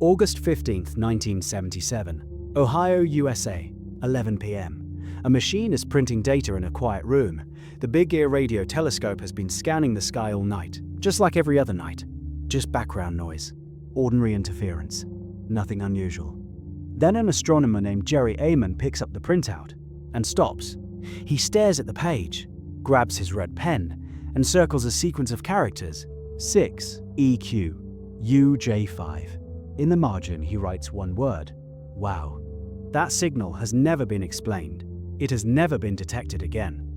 August 15, 1977, Ohio, USA, 11 p.m. A machine is printing data in a quiet room. The Big Ear radio telescope has been scanning the sky all night, just like every other night. Just background noise, ordinary interference, nothing unusual. Then an astronomer named Jerry Amon picks up the printout and stops. He stares at the page, grabs his red pen, and circles a sequence of characters, 6 EQ UJ5. In the margin, he writes one word: wow. That signal has never been explained. It has never been detected again.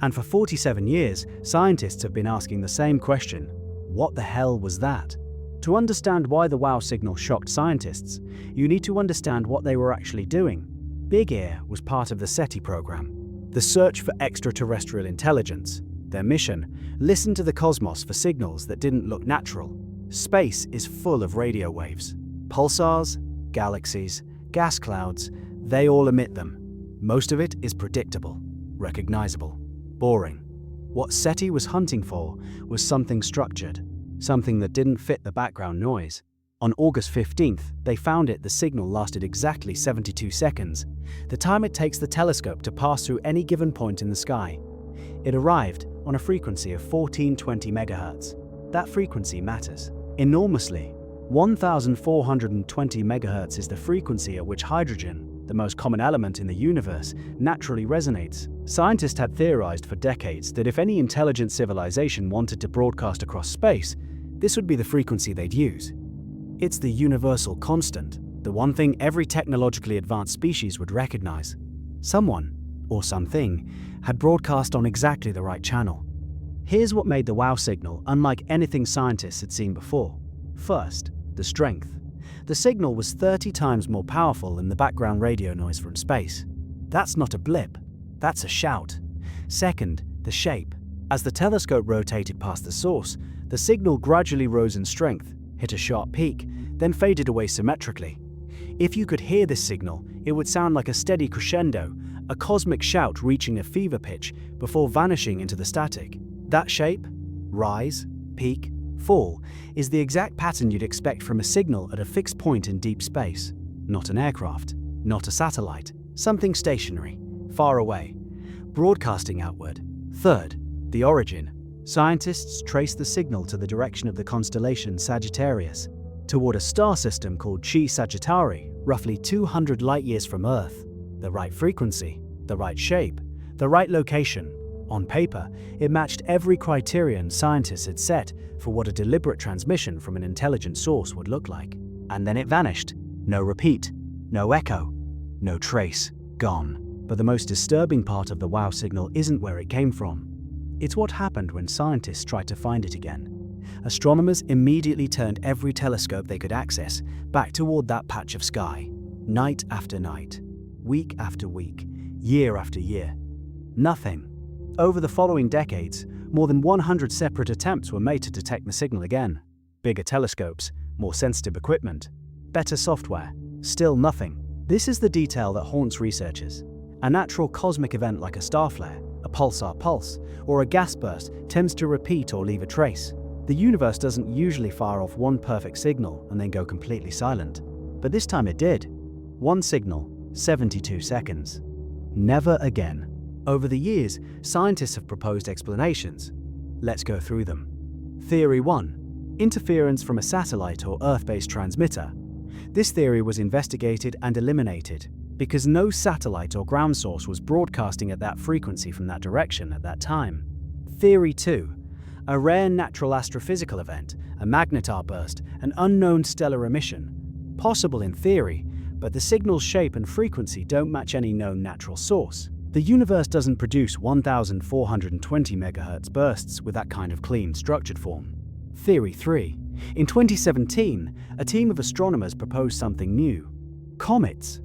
And for 47 years, scientists have been asking the same question: what the hell was that? To understand why the WOW signal shocked scientists, you need to understand what they were actually doing. Big Ear was part of the SETI program, the search for extraterrestrial intelligence. Their mission: listen to the cosmos for signals that didn't look natural. Space is full of radio waves. Pulsars, galaxies, gas clouds, they all emit them. Most of it is predictable, recognizable, boring. What SETI was hunting for was something structured, something that didn't fit the background noise. On August 15th, they found it. The signal lasted exactly 72 seconds, the time it takes the telescope to pass through any given point in the sky. It arrived on a frequency of 1420 MHz. That frequency matters enormously. 1420 MHz is the frequency at which hydrogen, the most common element in the universe, naturally resonates. Scientists had theorized for decades that if any intelligent civilization wanted to broadcast across space, this would be the frequency they'd use. It's the universal constant, the one thing every technologically advanced species would recognize. Someone, or something, had broadcast on exactly the right channel. Here's what made the WOW signal unlike anything scientists had seen before. First, the strength. The signal was 30 times more powerful than the background radio noise from space. That's not a blip, that's a shout. Second, the shape. As the telescope rotated past the source, the signal gradually rose in strength, hit a sharp peak, then faded away symmetrically. If you could hear this signal, it would sound like a steady crescendo, a cosmic shout reaching a fever pitch before vanishing into the static. That shape, rise, peak, fall, is the exact pattern you'd expect from a signal at a fixed point in deep space. Not an aircraft, not a satellite, something stationary, far away, broadcasting outward. Third, the origin. Scientists trace the signal to the direction of the constellation Sagittarius, toward a star system called Chi Sagittarii, roughly 200 light-years from Earth. The right frequency, the right shape, the right location. On paper, it matched every criterion scientists had set for what a deliberate transmission from an intelligent source would look like. And then it vanished. No repeat, no echo, no trace, gone. But the most disturbing part of the WOW signal isn't where it came from. It's what happened when scientists tried to find it again. Astronomers immediately turned every telescope they could access back toward that patch of sky. Night after night, week after week, year after year. Nothing. Over the following decades, more than 100 separate attempts were made to detect the signal again. Bigger telescopes, more sensitive equipment, better software. Still nothing. This is the detail that haunts researchers. A natural cosmic event like a star flare, a pulsar pulse, or a gas burst tends to repeat or leave a trace. The universe doesn't usually fire off one perfect signal and then go completely silent. But this time it did. One signal, 72 seconds. Never again. Over the years, scientists have proposed explanations. Let's go through them. Theory 1. Interference from a satellite or Earth-based transmitter. This theory was investigated and eliminated because no satellite or ground source was broadcasting at that frequency from that direction at that time. Theory 2. A rare natural astrophysical event, a magnetar burst, an unknown stellar emission. Possible in theory, but the signal's shape and frequency don't match any known natural source. The universe doesn't produce 1420 MHz bursts with that kind of clean, structured form. Theory 3. In 2017, a team of astronomers proposed something new. Comets.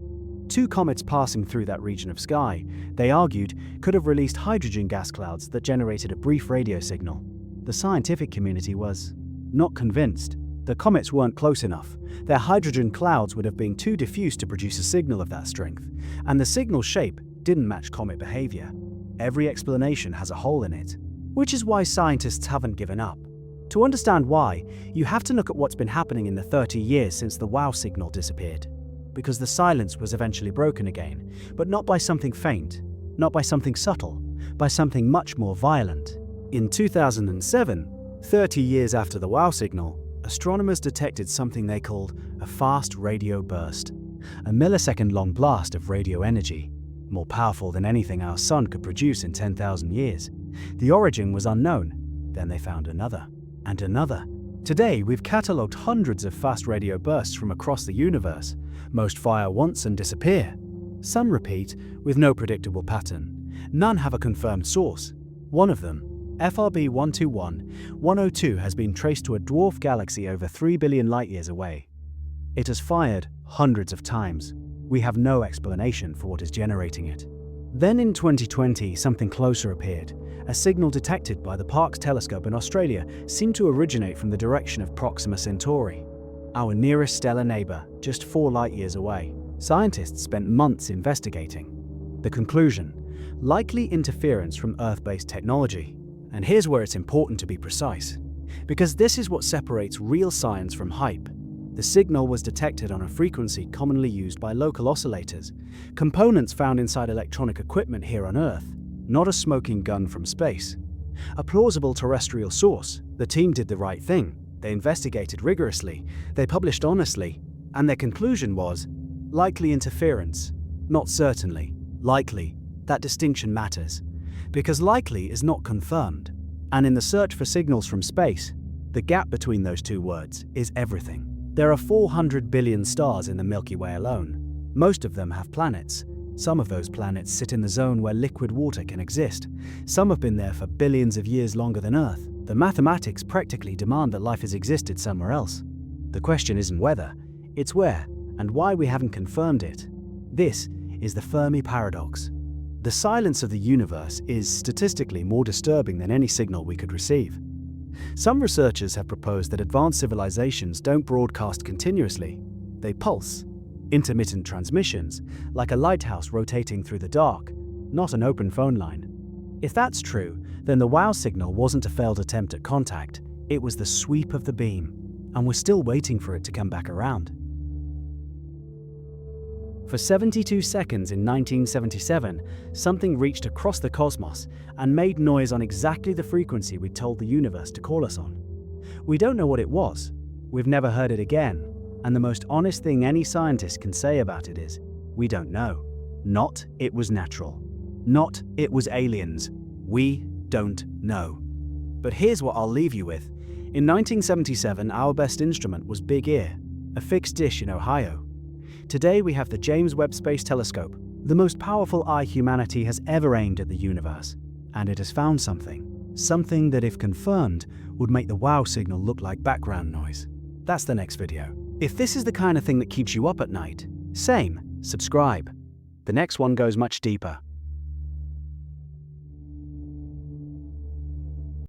2 comets passing through that region of sky, they argued, could have released hydrogen gas clouds that generated a brief radio signal. The scientific community was not convinced. The comets weren't close enough. Their hydrogen clouds would have been too diffuse to produce a signal of that strength, and the signal's shape didn't match comet behavior. Every explanation has a hole in it, which is why scientists haven't given up. To understand why, you have to look at what's been happening in the 30 years since the wow signal disappeared. Because the silence was eventually broken again, but not by something faint, not by something subtle, by something much more violent. In 2007, 30 years after the wow signal, astronomers detected something they called a fast radio burst, a millisecond-long blast of radio energy, more powerful than anything our sun could produce in 10,000 years. The origin was unknown. Then they found another, and another. Today, we've catalogued hundreds of fast radio bursts from across the universe. Most fire once and disappear. Some repeat, with no predictable pattern. None have a confirmed source. One of them, FRB 121-102, has been traced to a dwarf galaxy over 3 billion light-years away. It has fired hundreds of times. We have no explanation for what is generating it. Then in 2020, something closer appeared. A signal detected by the Parkes telescope in Australia seemed to originate from the direction of Proxima Centauri, our nearest stellar neighbor, just 4 light-years away. Scientists spent months investigating. The conclusion: likely interference from Earth-based technology. And here's where it's important to be precise, because this is what separates real science from hype. The signal was detected on a frequency commonly used by local oscillators, components found inside electronic equipment here on Earth, not a smoking gun from space. A plausible terrestrial source. The team did the right thing. They investigated rigorously, they published honestly, and their conclusion was likely interference, not certainly. Likely. That distinction matters, because likely is not confirmed. And in the search for signals from space, the gap between those two words is everything. There are 400 billion stars in the Milky Way alone. Most of them have planets. Some of those planets sit in the zone where liquid water can exist. Some have been there for billions of years longer than Earth. The mathematics practically demand that life has existed somewhere else. The question isn't whether, it's where, and why we haven't confirmed it. This is the Fermi paradox. The silence of the universe is statistically more disturbing than any signal we could receive. Some researchers have proposed that advanced civilizations don't broadcast continuously. They pulse. Intermittent transmissions, like a lighthouse rotating through the dark, not an open phone line. If that's true, then the wow signal wasn't a failed attempt at contact, it was the sweep of the beam, and we're still waiting for it to come back around. For 72 seconds in 1977, something reached across the cosmos and made noise on exactly the frequency we'd told the universe to call us on. We don't know what it was. We've never heard it again. And the most honest thing any scientist can say about it is, we don't know. Not it was natural. Not it was aliens. We don't know. But here's what I'll leave you with. In 1977, our best instrument was Big Ear, a fixed dish in Ohio. Today we have the James Webb Space Telescope, the most powerful eye humanity has ever aimed at the universe. And it has found something that, if confirmed, would make the wow signal look like background noise. That's the next video. If this is the kind of thing that keeps you up at night, subscribe. The next one goes much deeper.